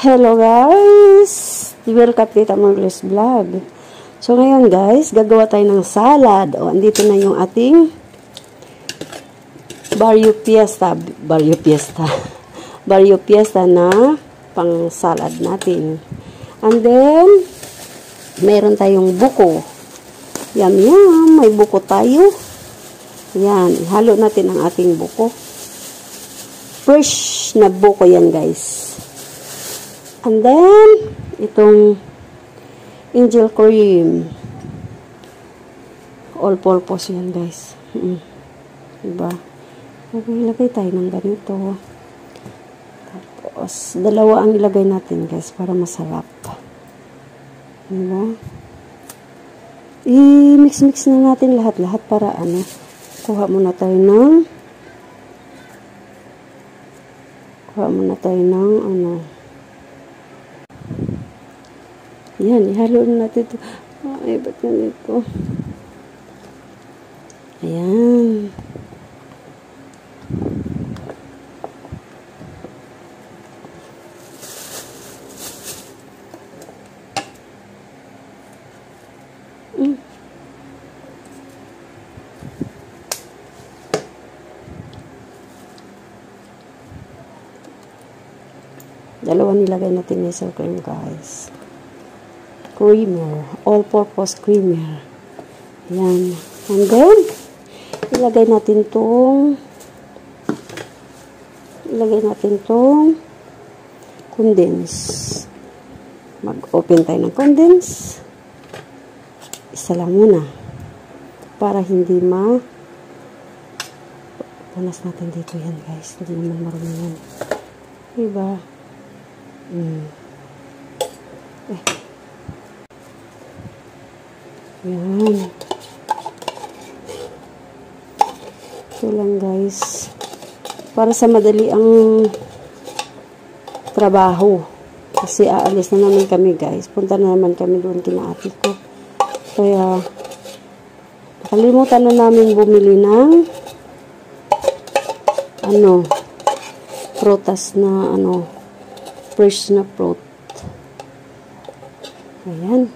Hello guys! Welcome to Tita Marvelous Vlog. So ngayon guys, gagawa tayo ng salad. O, andito na yung ating Barrio Fiesta na pang salad natin. And then, meron tayong buko. Yum, may buko tayo. Yan, ihalo natin ang ating buko. Fresh na buko yan guys. And then, itong angel cream. All-purpose yan, guys. Diba? Ilagay tayo ng ganito. Tapos, dalawa ang ilagay natin, guys, para masarap. Diba? I-mix-mix na natin lahat-lahat para kuha muna tayo ng yan, ihalo na natin ito. Ay, ba't ganito? Ayan. Dalawa nilagay natin yung cream, guys. Creamer, all-purpose creamer. Yan. And then, ilagay natin tong condense. Mag-open tayo ng condense. Isa lang muna. Para hindi punas natin dito yan, guys. Hindi naman marumi yan. Diba? Yan. Ito lang guys. Para sa madali ang trabaho. Kasi aalis na naman kami guys. Punta na naman kami doon kina ate ko. Kaya nakalimutan na namin bumili ng prutas na fresh na fruit. Ayan.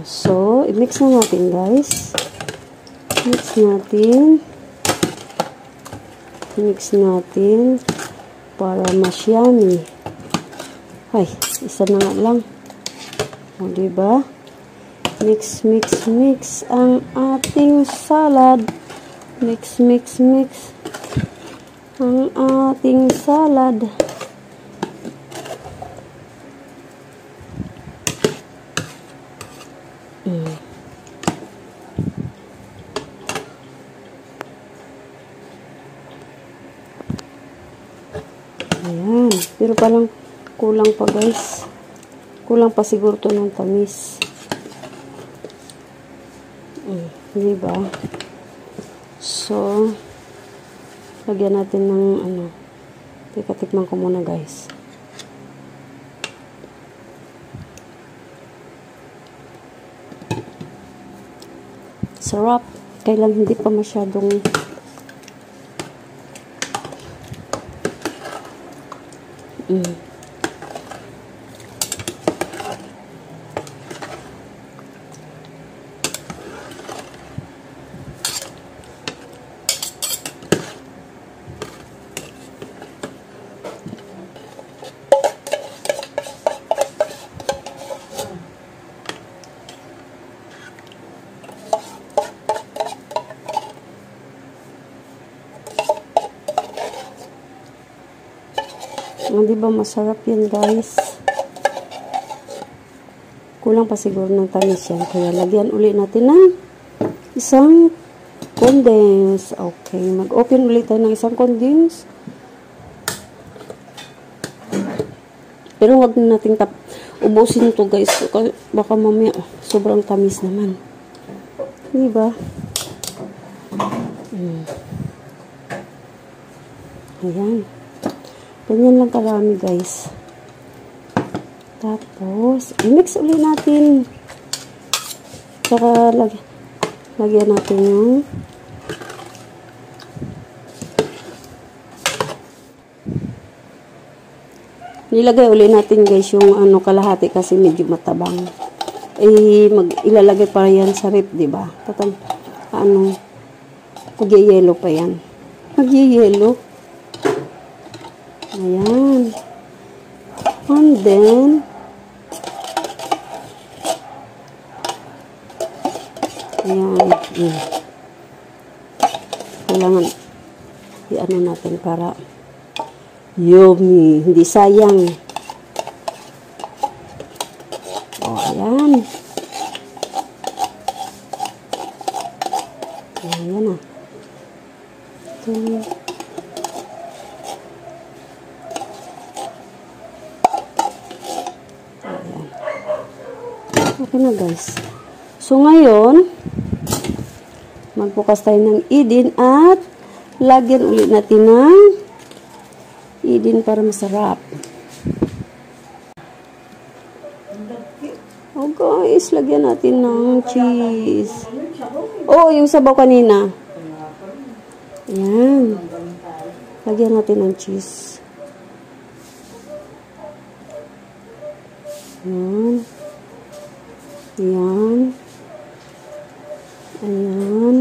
So, i-mix na natin guys. Mix natin para mas yummy. Ay, isa na nga lang. O, diba? Mix ang ating salad. Mix ang ating salad. Ayan. Pero parang kulang pa guys. Kulang pa siguro to ng tamis. Diba? So, lagyan natin ng tikman ko muna guys. Sarap. Kailan hindi pa masyadong di ba masarap yan guys. Kulang pa siguro ng tamis yan. Kaya lagyan uli natin ng isang condense. Okay. Mag-open ulit tayo ng isang condense. Pero wag na natin ubusin ito guys. Baka mamaya sobrang tamis naman. Diba? Ayan. Ganyan lang karami guys. Tapos, i-mix ulit natin. Saka lagyan natin yung Nilagay uli natin guys yung ano kalahati kasi medyo matabang. Ilalagay pa yan sa rep, di ba? Mag-yellow pa yan. Mag-yellow. Ayan. And then, ayan. Kailangan i-ano natin para yummy. Hindi sayang. O, ayan. Ayan na. Ito. Ayan. Okay na guys. So, ngayon, magbukas tayo ng idin at lagyan ulit natin ng idin para masarap. Oh guys, lagyan natin ng cheese. Oh, yung sabaw kanina. Ayan. Lagyan natin ng cheese. Ayan. Ayan. Ayan.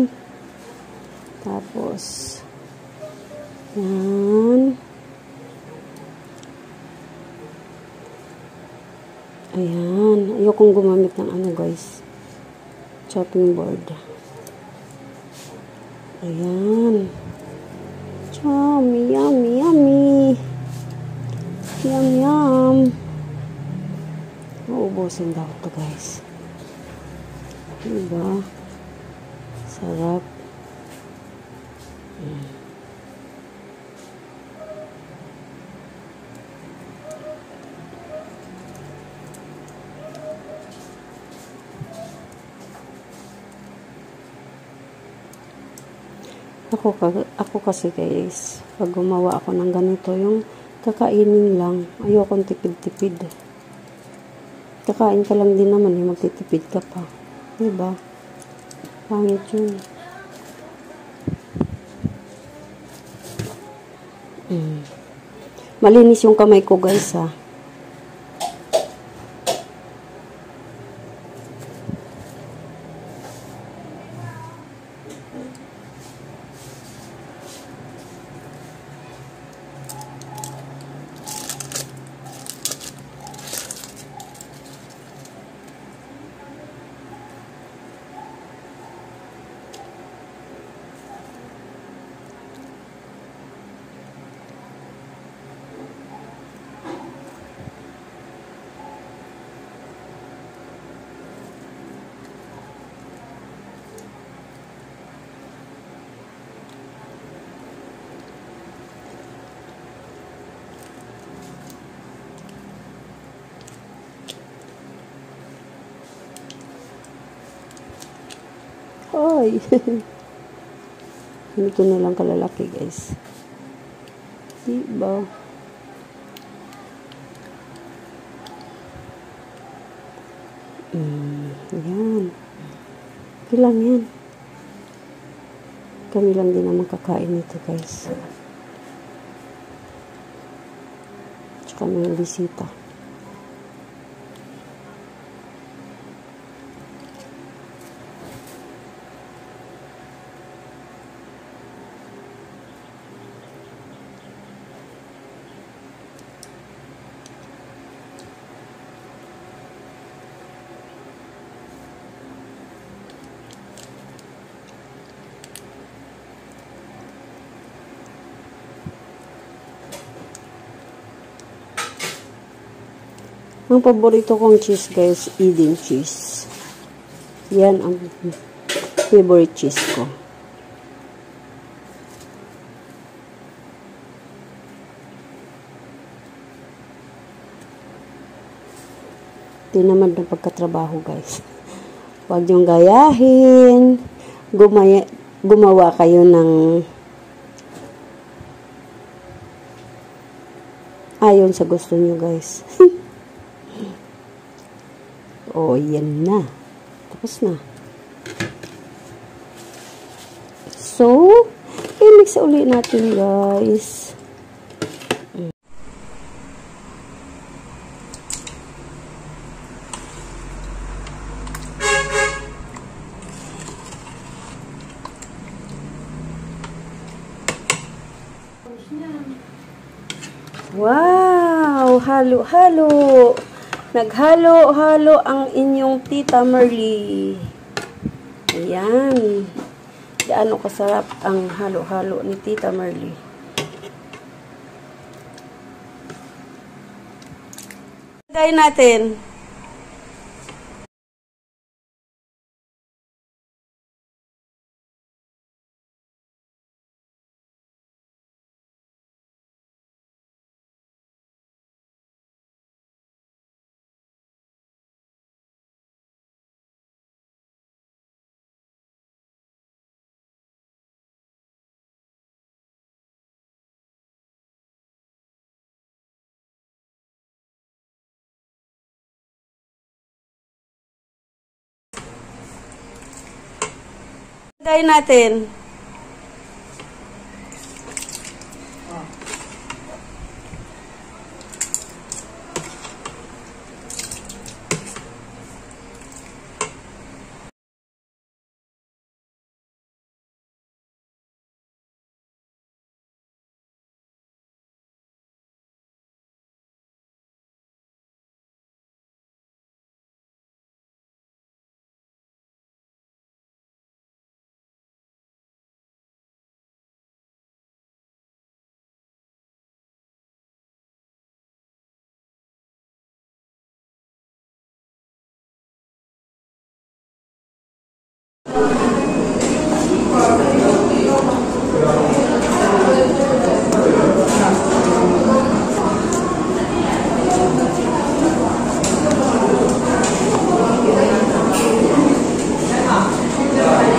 Tapos, ayan. Ayan. Ayokong gumamit ng ano guys. Chopping board. Ayan. Yummy, yummy, yummy. Yum, yum. Uubusin daw ito guys. Diba? Sarap. Ako kasi guys, pag gumawa ako ng ganito, yung kakainin lang, ayokong tipid-tipid. Kakain ka lang din naman, magtitipid ka pa. Diba? Pangit yun. Malinis yung kamay ko guys ha. Ay. Ito na lang kalalaki guys. Diba? Ayan. Okay lang yan. Kami lang din naman kakain nito guys. Tsaka may bisita. Ang paborito kong cheese guys, Eden cheese. Yan ang favorite cheese ko. Tinamad ng pagkatrabaho guys. Huwag niyong gayahin. Gumawa kayo ng ayon sa gusto niyo guys. Oh, yan na. Tapos na. So, i-mix ulit natin, guys. Wow! Halo-halo! Naghalo-halo ang inyong Tita Merly. Ayan. Gaano kasarap ang halo-halo ni Tita Merly. Lagay natin. Lagay natin.